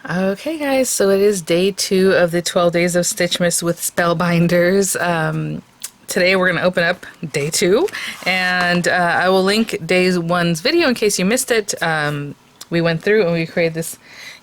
Okay guys, so it is day 2 of the 12 days of Stitchmas with Spellbinders. Today we're going to open up day 2, and I will link day 1's video in case you missed it. We went through and we created this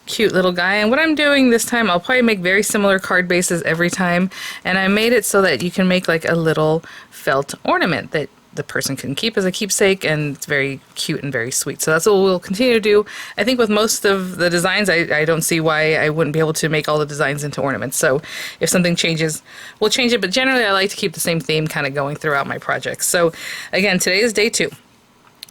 cute little guy, and what I'm doing this time, I'll probably make very similar card bases every time, and I made it so that you can make like a little felt ornament that the person can keep as a keepsake, and it's very cute and very sweet. So that's what we'll continue to do. I think with most of the designs, I don't see why I wouldn't be able to make all the designs into ornaments. So if something changes, we'll change it, but generally I like to keep the same theme kind of going throughout my projects. So again, today is day 2.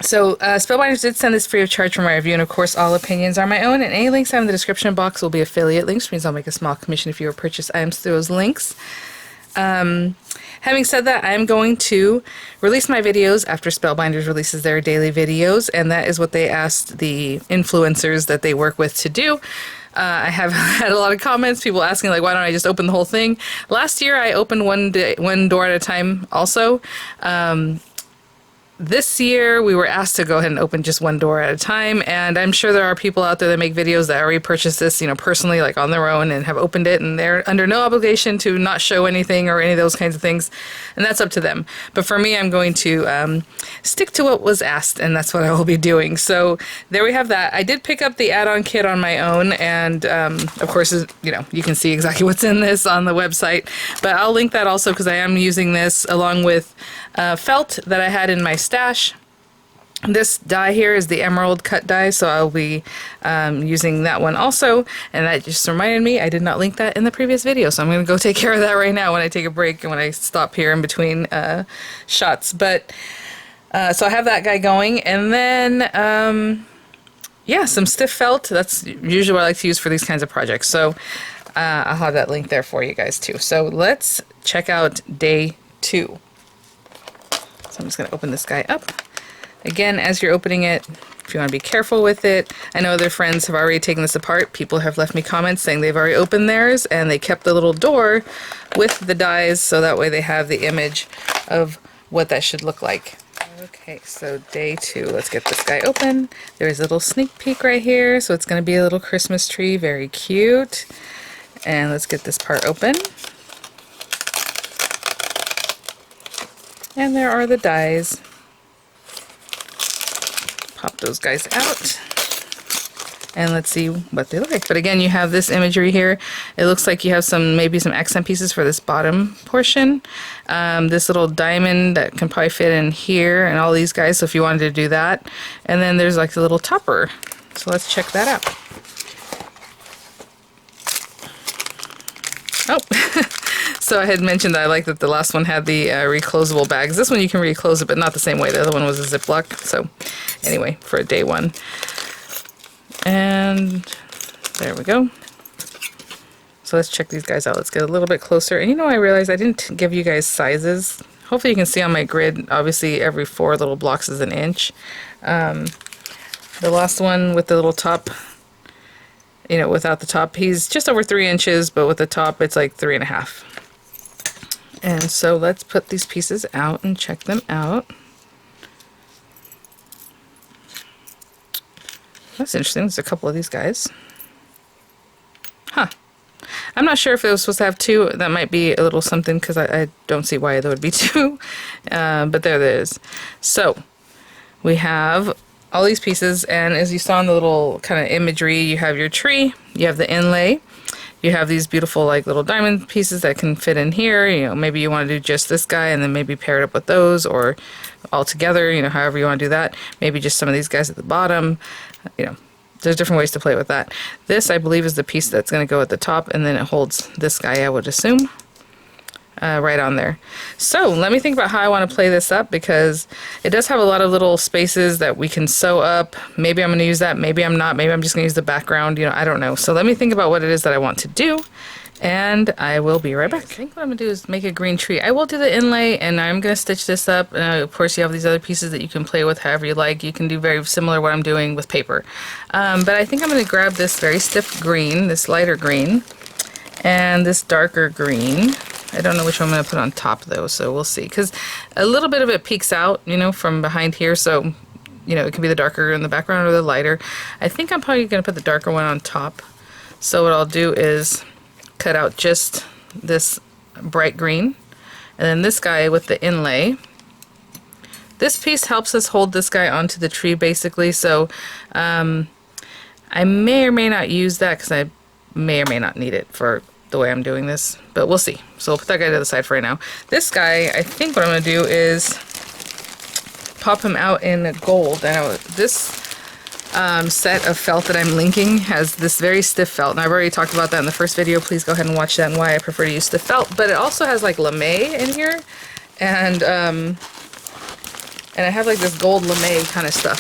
So Spellbinders did send this free of charge for my review, and of course all opinions are my own, and any links I have in the description box will be affiliate links, which means I'll make a small commission if you purchase items through those links. Having said that, I'm going to release my videos after Spellbinders releases their daily videos, and that is what they asked the influencers that they work with to do. I have had a lot of comments, people asking like, why don't I just open the whole thing? Last year I opened one door at a time also. This year we were asked to go ahead and open just one door at a time, and I'm sure there are people out there that make videos that already purchased this, personally, like on their own, and have opened it, and they're under no obligation to not show anything or any of those kinds of things, and that's up to them. But for me, I'm going to stick to what was asked, and that's what I will be doing. So there we have that. I did pick up the add-on kit on my own, and of course, you can see exactly what's in this on the website, but I'll link that also because I am using this along with felt that I had in my stash. This die here is the emerald cut die, so I'll be using that one also, and that just reminded me I did not link that in the previous video, so I'm going to go take care of that right now when I take a break and when I stop here in between shots. But so I have that guy going, and then yeah, some stiff felt. That's usually what I like to use for these kinds of projects, so I'll have that link there for you guys too. So let's check out day 2. I'm just going to open this guy up. Again, as you're opening it, if you want to be careful with it, I know other friends have already taken this apart. People have left me comments saying they've already opened theirs, and they kept the little door with the dies, so that way they have the image of what that should look like. Okay, so day 2, let's get this guy open. There's a little sneak peek right here, so it's going to be a little Christmas tree, very cute. And let's get this part open. And there are the dies. Pop those guys out. And let's see what they look like. But again, you have this imagery here. It looks like you have maybe some accent pieces for this bottom portion. This little diamond that can probably fit in here, and all these guys, so if you wanted to do that. And then there's like a little topper. So let's check that out. Oh! So I had mentioned that I like that the last one had the reclosable bags. This one you can reclose it, but not the same way. The other one was a Ziploc. So anyway, for day 1. And there we go. So let's check these guys out. Let's get a little bit closer. And I realized I didn't give you guys sizes. Hopefully you can see on my grid, obviously every 4 little blocks is an inch. The last one with the little top, without the top, he's just over 3 inches, but with the top it's like 3.5. And so let's put these pieces out and check them out. That's interesting. There's a couple of these guys. Huh. I'm not sure if it was supposed to have 2. That might be a little something because I don't see why there would be 2. But there it is. So we have all these pieces, and as you saw in the little kind of imagery, you have your tree, you have the inlay. You have these beautiful like little diamond pieces that can fit in here. Maybe you want to do just this guy and then maybe pair it up with those, or all together, however you want to do that. Maybe just some of these guys at the bottom. There's different ways to play with that. This, I believe, is the piece that's going to go at the top, and then it holds this guy, I would assume, right on there. So let me think about how I want to play this up, because it does have a lot of little spaces that we can sew up. Maybe I'm going to use that, maybe I'm not, maybe I'm just going to use the background, I don't know. So let me think about what it is that I want to do, and I will be right back. I think what I'm going to do is make a green tree. I will do the inlay, and I'm going to stitch this up. Of course, you have these other pieces that you can play with however you like. You can do very similar what I'm doing with paper. But I think I'm going to grab this very stiff green, this lighter green, and this darker green. I don't know which one I'm going to put on top though, so we'll see. Because a little bit of it peeks out, from behind here, so, it can be the darker in the background or the lighter. I think I'm probably going to put the darker one on top. So what I'll do is cut out just this bright green, and then this guy with the inlay. This piece helps us hold this guy onto the tree basically, so I may or may not use that because I may or may not need it for the way I'm doing this, but we'll see. So we'll put that guy to the side for right now. This guy, I think what I'm going to do is pop him out in gold. I know this set of felt that I'm linking has this very stiff felt, and I've already talked about that in the first video. Please go ahead and watch that and why I prefer to use stiff felt. But it also has like lame in here, and I have like this gold lame kind of stuff.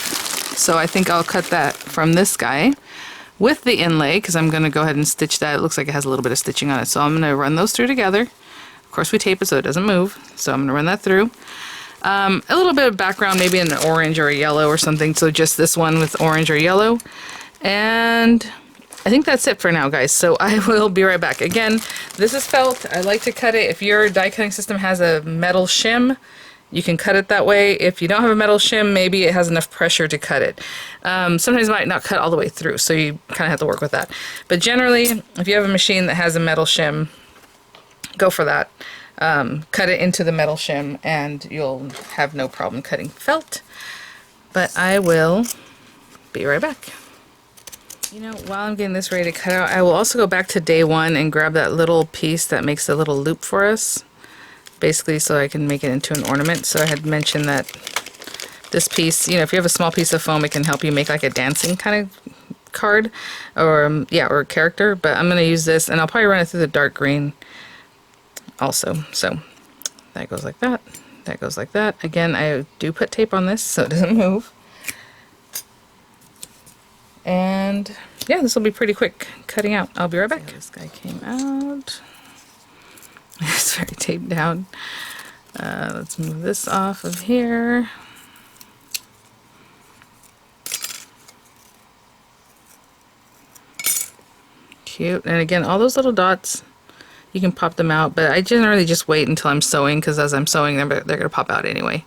So I think I'll cut that from this guy with the inlay, because I'm going to go ahead and stitch that. It looks like it has a little bit of stitching on it, so I'm going to run those through together. Of course we tape it so it doesn't move, so I'm going to run that through. A little bit of background, maybe an orange or a yellow or something, so just this one with orange or yellow. And I think that's it for now, guys, so I will be right back. Again, this is felt. I like to cut it. If your die cutting system has a metal shim, you can cut it that way. If you don't have a metal shim, maybe it has enough pressure to cut it. Sometimes it might not cut all the way through, so you kind of have to work with that. But generally, if you have a machine that has a metal shim, go for that. Cut it into the metal shim and you'll have no problem cutting felt. But I will be right back. You know, while I'm getting this ready to cut out, I will also go back to day one and grab that little piece that makes a little loop for us. Basically so I can make it into an ornament. So I had mentioned that this piece, you know, if you have a small piece of foam, it can help you make like a dancing kind of card or yeah, or a character. But I'm going to use this and I'll probably run it through the dark green also. So that goes like that. That goes like that. Again, I do put tape on this so it doesn't move. And yeah, this will be pretty quick cutting out. I'll be right back. This guy came out. It's very taped down. Let's move this off of here. Cute. And again, all those little dots, you can pop them out, but I generally just wait until I'm sewing, because as I'm sewing them, they're going to pop out anyway.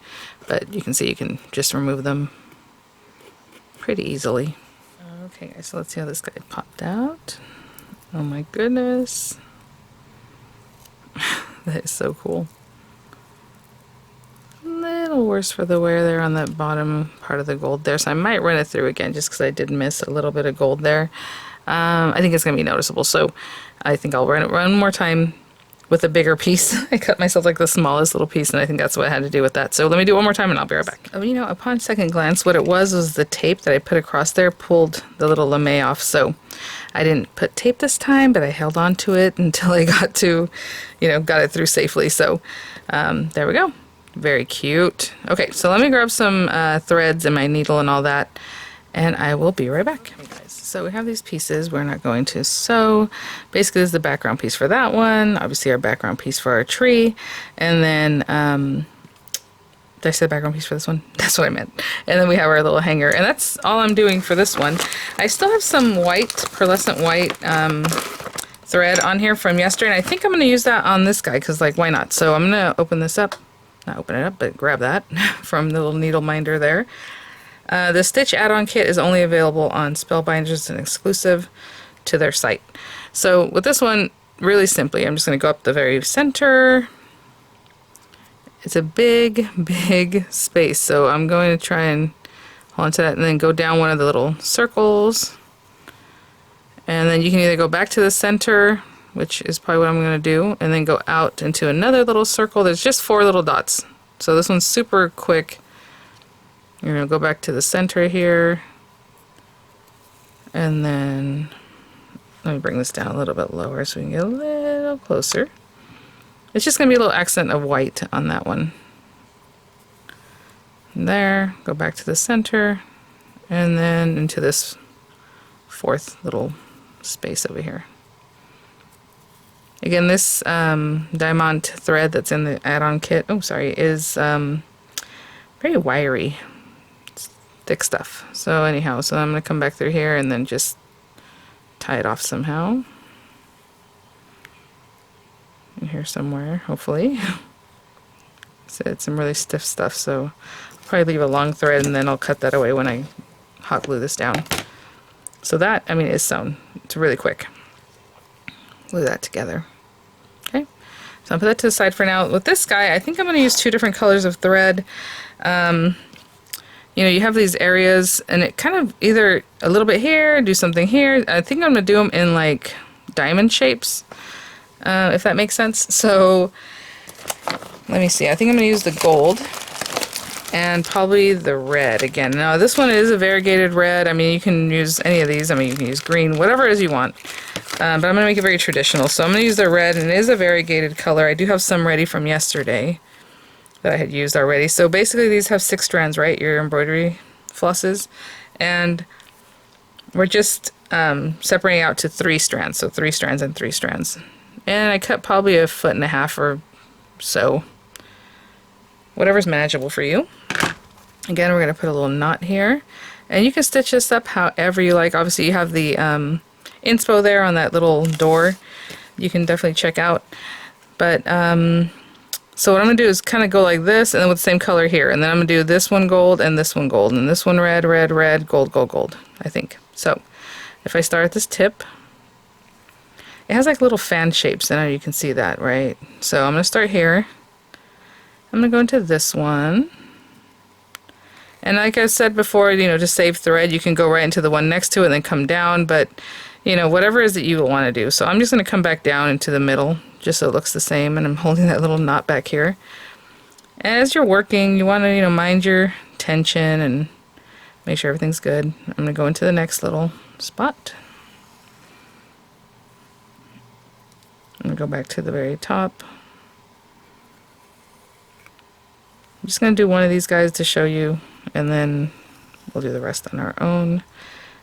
But you can see you can just remove them pretty easily. Okay guys, so let's see how this guy popped out. Oh my goodness. That is so cool. A little worse for the wear there on that bottom part of the gold there, so I might run it through again just because I did miss a little bit of gold there. I think it's going to be noticeable, so I think I'll run it one more time with a bigger piece. I cut myself like the smallest little piece, and I think that's what I had to do with that. So let me do it one more time and I'll be right back. You know, upon second glance, what it was the tape that I put across there pulled the little lame off, so I didn't put tape this time, but I held on to it until I got to, you know, got it through safely. So there we go. Very cute. Okay, so let me grab some threads and my needle and all that, and I will be right back. Okay, guys, so we have these pieces we're not going to sew. Basically, this is the background piece for that one. Obviously, our background piece for our tree, and then did I say background piece for this one? That's what I meant. And then we have our little hanger, and that's all I'm doing for this one. I still have some white, pearlescent white thread on here from yesterday, and I think I'm going to use that on this guy, because like, why not? So I'm going to open this up. Not open it up, but grab that from the little needle minder there. The Stitch add-on kit is only available on Spellbinders and exclusive to their site. So with this one, really simply, I'm just going to go up the very center. It's a big, big space, so I'm going to try and hold on to that and then go down one of the little circles. And then you can either go back to the center, which is probably what I'm going to do, and then go out into another little circle. There's just 4 little dots. So this one's super quick. You're going to go back to the center here. And then, let me bring this down a little bit lower so we can get a little closer. It's just going to be a little accent of white on that one. And there, go back to the center, and then into this 4th little space over here. Again, this diamond thread that's in the add-on kit, is very wiry. It's thick stuff. So anyhow, so I'm going to come back through here and then just tie it off somehow. In here somewhere, hopefully. So it's some really stiff stuff, so I'll probably leave a long thread and then I'll cut that away when I hot glue this down. So that, I mean, is sewn. It's really quick. glue that together. Okay, so I'll put that to the side for now. With this guy, I think I'm going to use 2 different colors of thread. You know, you have these areas, and it kind of either a little bit here, do something here. I think I'm going to do them in like diamond shapes, if that makes sense. So let me see. I think I'm going to use the gold and probably the red again. Now this one is a variegated red. I mean, you can use any of these. I mean, you can use green, whatever it is you want. But I'm going to make it very traditional. So I'm going to use the red, and it is a variegated color. I do have some ready from yesterday that I had used already. So basically these have 6 strands, right? Your embroidery flosses. And we're just separating out to 3 strands. So 3 strands and 3 strands. And I cut probably 1.5 feet or so. Whatever's manageable for you. Again, we're going to put a little knot here. And you can stitch this up however you like. Obviously you have the inspo there on that little door. You can definitely check out. But so what I'm going to do is kind of go like this, and then with the same color here. And then I'm going to do this one gold, and this one gold, and this one red, red, red, gold, gold, gold, I think. So if I start at this tip, it has like little fan shapes. I know you can see that, right? So I'm going to start here. I'm going to go into this one. And like I said before, you know, to save thread, you can go right into the one next to it and then come down. But, you know, whatever it is that you want to do. So I'm just going to come back down into the middle, just so it looks the same, and I'm holding that little knot back here. And as you're working, you want to, you know, mind your tension and make sure everything's good. I'm going to go into the next little spot. I'm going to go back to the very top. I'm just going to do one of these guys to show you, and then we'll do the rest on our own.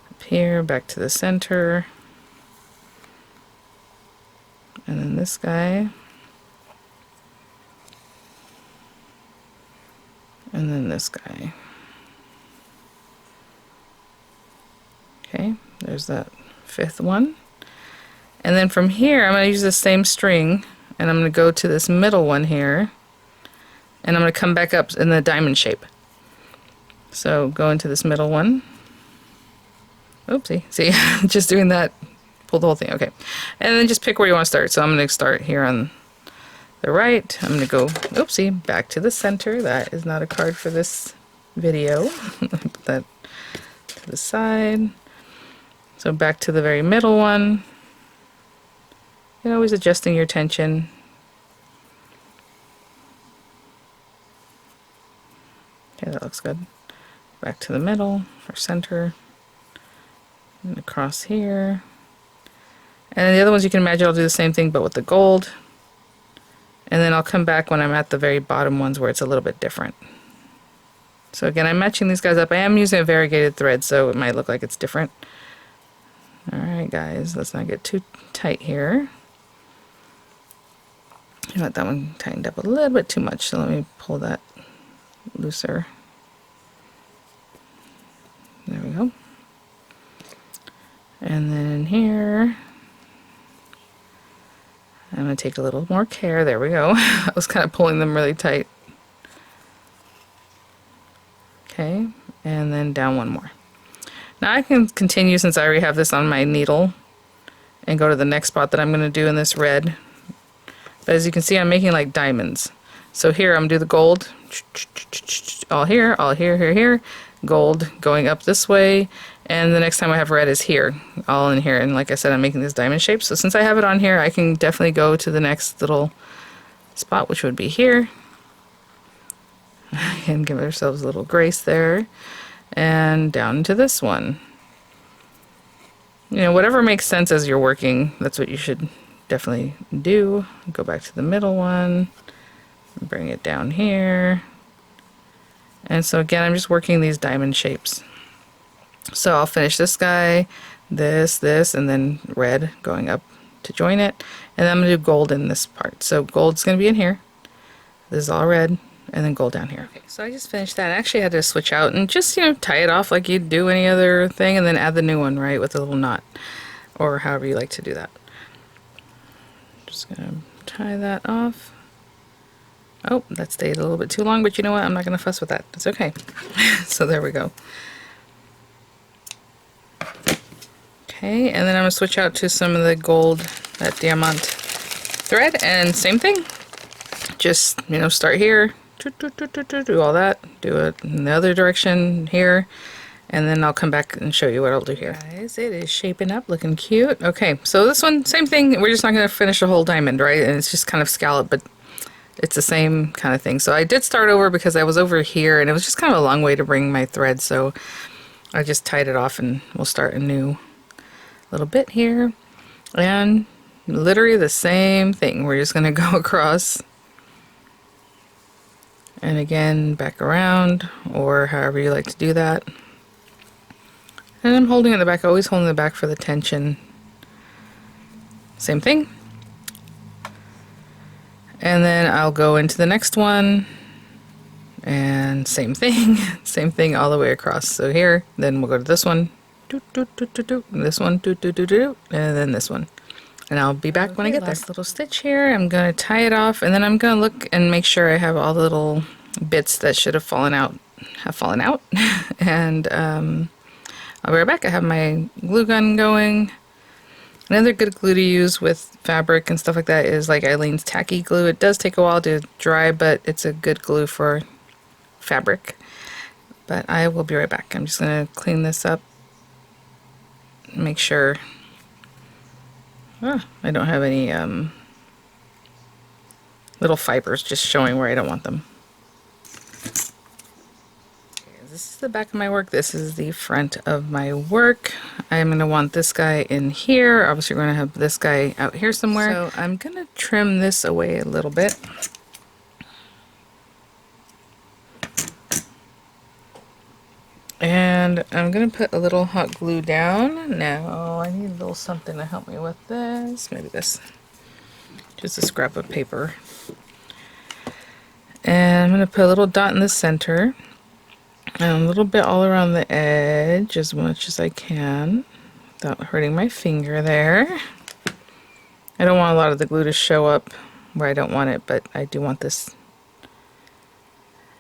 Up here, back to the center. And then this guy. And then this guy. Okay, there's that 5th one. And then from here, I'm going to use the same string, and I'm going to go to this middle one here, and I'm going to come back up in the diamond shape. So go into this middle one. Oopsie, see, just doing that, pull the whole thing, okay. And then just pick where you want to start. So I'm going to start here on the right. I'm going to go, oopsie, back to the center. That is not a card for this video. Put that to the side. So back to the very middle one. You're always adjusting your tension. Okay, that looks good. Back to the middle or center. And across here. And then the other ones you can imagine I'll do the same thing but with the gold. And then I'll come back when I'm at the very bottom ones where it's a little bit different. So again, I'm matching these guys up. I am using a variegated thread, so it might look like it's different. Alright guys, let's not get too tight here. You know, that one tightened up a little bit too much, so let me pull that looser. There we go. And then in here, I'm going to take a little more care. There we go. I was kind of pulling them really tight. Okay, and then down one more. Now I can continue, since I already have this on my needle, and go to the next spot that I'm going to do in this red. But as you can see, I'm making like diamonds. So here I'm going to do the gold, all here, here, gold going up this way, and the next time I have red is here, all in here. And like I said, I'm making this diamond shape. So since I have it on here, I can definitely go to the next little spot, which would be here. And give ourselves a little grace there. And down to this one. You know, whatever makes sense as you're working, that's what you should definitely do. Go back to the middle one, bring it down here. And so again, I'm just working these diamond shapes. So I'll finish this guy, this, and then red going up to join it. And then I'm going to do gold in this part. So gold's going to be in here. This is all red. And then gold down here. Okay, so I just finished that. I actually had to switch out and just, you know, tie it off like you'd do any other thing, and then add the new one, right, with a little knot, or however you like to do that. Just gonna tie that off. Oh, that stayed a little bit too long, but you know what? I'm not gonna fuss with that. It's okay. So there we go. Okay, and then I'm gonna switch out to some of the gold that diamond thread, and same thing. Just, you know, start here, do all that, do it in the other direction here, and then I'll come back and show you what I'll do here. Guys, it is shaping up, looking cute. Okay, so this one, same thing. We're just not going to finish a whole diamond, right? And it's just kind of scalloped, but it's the same kind of thing. So I did start over because I was over here, and it was just kind of a long way to bring my thread, so I just tied it off, and we'll start a new little bit here. And literally the same thing. We're just going to go across. And again, back around, or however you like to do that. And I'm holding it in the back, always holding the back for the tension. Same thing. And then I'll go into the next one, and same thing, same thing all the way across. So here, then we'll go to this one, this one, and then this one. And I'll be back when I get there. Last little stitch here. I'm going to tie it off, and then I'm going to look and make sure I have all the little bits that should have fallen out, and I'll be right back. I have my glue gun going. Another good glue to use with fabric and stuff like that is like Eileen's tacky glue. It does take a while to dry, but it's a good glue for fabric. But I will be right back. I'm just going to clean this up, make sure I don't have any little fibers just showing where I don't want them. This is the back of my work. This is the front of my work. I'm going to want this guy in here. Obviously, we're going to have this guy out here somewhere. So I'm going to trim this away a little bit. And I'm going to put a little hot glue down. Now, I need a little something to help me with this. Maybe this. Just a scrap of paper. And I'm going to put a little dot in the center. And a little bit all around the edge, as much as I can, without hurting my finger there. I don't want a lot of the glue to show up where I don't want it, but I do want this.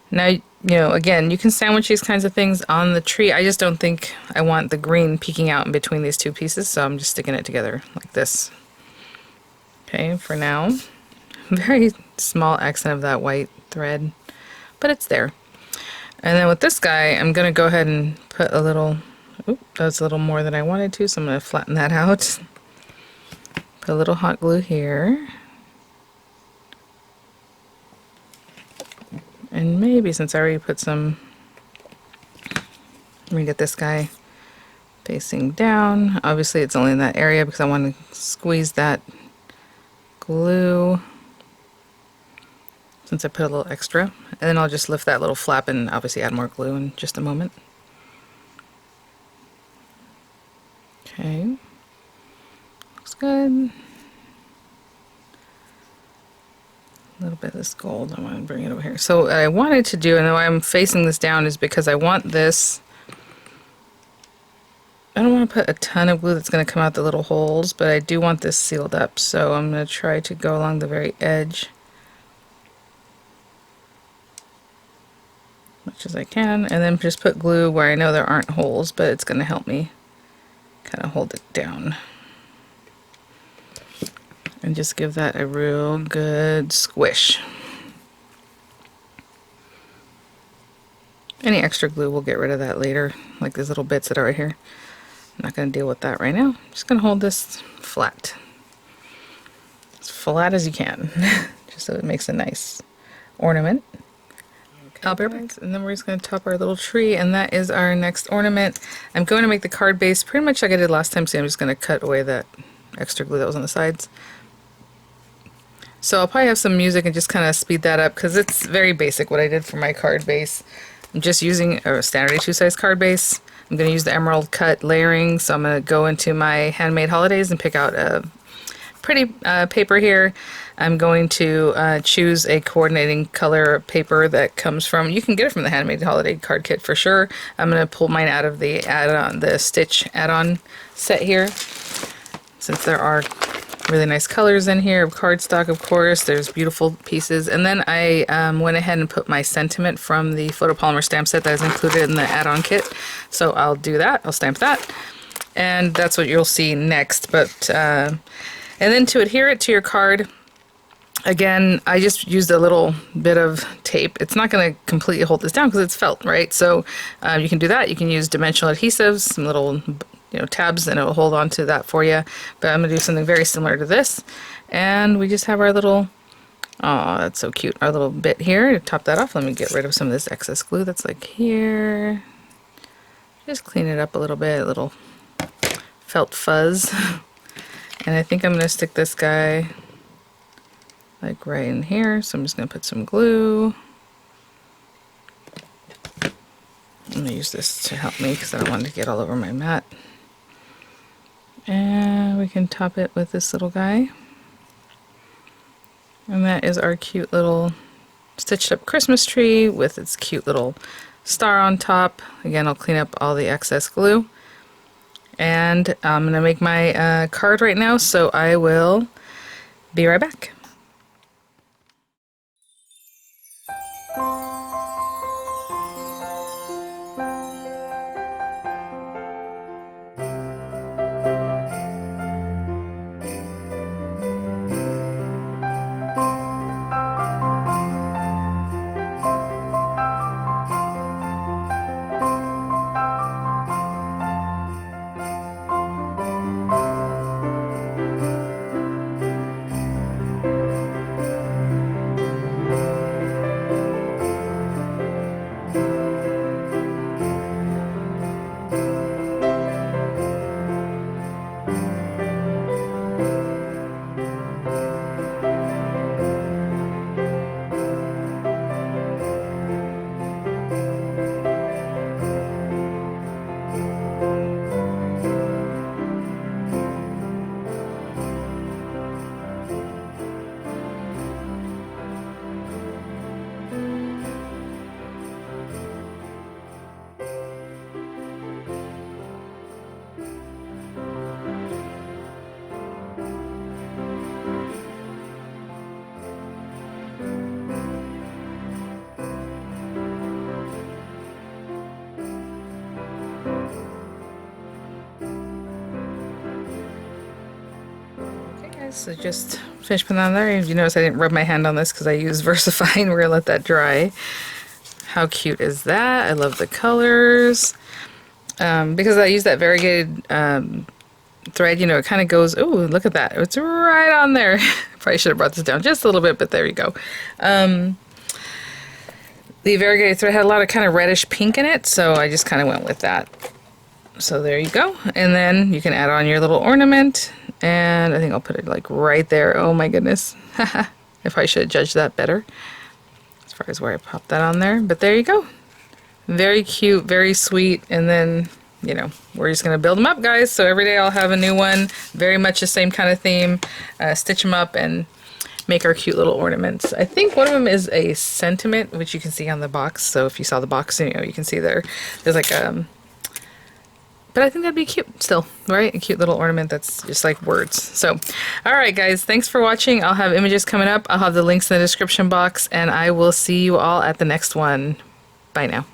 Now, you know, again, you can sandwich these kinds of things on the tree. I just don't think I want the green peeking out in between these two pieces, so I'm just sticking it together like this. Okay, for now. Very small accent of that white thread, but it's there. And then with this guy, I'm going to go ahead and put a little, that's a little more than I wanted to, so I'm going to flatten that out. Put a little hot glue here. And maybe since I already put some, let me get this guy facing down. Obviously it's only in that area because I want to squeeze that glue, since I put a little extra. And then I'll just lift that little flap and obviously add more glue in just a moment. Okay, looks good. A little bit of this gold, I want to bring it over here. So what I wanted to do, and why I'm facing this down, is because I want this, I don't want to put a ton of glue that's going to come out the little holes, but I do want this sealed up, so I'm going to try to go along the very edge much as I can, and then just put glue where I know there aren't holes, but it's going to help me kind of hold it down. And just give that a real good squish. Any extra glue, we'll get rid of that later, like these little bits that are right here. I'm not going to deal with that right now. I'm just going to hold this flat. As flat as you can, just so it makes a nice ornament. I'll be right back. And then we're just going to top our little tree, and that is our next ornament. I'm going to make the card base pretty much like I did last time, so I'm just going to cut away that extra glue that was on the sides. So I'll probably have some music and just kind of speed that up because it's very basic what I did for my card base. I'm just using a standard A2 size card base. I'm going to use the emerald cut layering, so I'm going to go into my Handmade Holidays and pick out a pretty paper here. I'm going to choose a coordinating color paper that comes from, you can get it from the Handmade Holiday card kit for sure. I'm going to pull mine out of the add-on, the Stitch add-on set here, since there are really nice colors in here. Cardstock, of course, there's beautiful pieces. And then I went ahead and put my sentiment from the photopolymer stamp set that is included in the add-on kit. So I'll do that, I'll stamp that. And that's what you'll see next. But And then to adhere it to your card, again, I just used a little bit of tape. It's not going to completely hold this down because it's felt, right? So you can do that. You can use dimensional adhesives, some little tabs, and it will hold on to that for you. But I'm going to do something very similar to this. And we just have our little, oh, that's so cute, our little bit here to top that off. Let me get rid of some of this excess glue that's like here. Just clean it up a little bit, a little felt fuzz. And I think I'm going to stick this guy like right in here. So I'm just going to put some glue. I'm going to use this to help me because I don't want it to get all over my mat. And we can top it with this little guy. And that is our cute little stitched up Christmas tree with its cute little star on top. Again, I'll clean up all the excess glue. And I'm going to make my card right now, so I will be right back. So just finish putting on there. You notice I didn't rub my hand on this because I used VersaFine. We're gonna let that dry. How cute is that? I love the colors. Because I use that variegated thread, it kind of goes, ooh, look at that. It's right on there. Probably should have brought this down just a little bit, but there you go. The variegated thread had a lot of kind of reddish pink in it, so I just kind of went with that. So there you go. And then you can add on your little ornament. And I think I'll put it like right there. Oh my goodness. If I should have judged that better as far as where I popped that on there. But there you go. Very cute, very sweet. And then, we're just going to build them up, guys. So every day I'll have a new one. Very much the same kind of theme. Stitch them up and make our cute little ornaments. I think one of them is a sentiment, which you can see on the box. So if you saw the box, you can see there's like but I think that'd be cute still, right? A cute little ornament that's just like words. So, all right, guys, thanks for watching. I'll have images coming up. I'll have the links in the description box, and I will see you all at the next one. Bye now.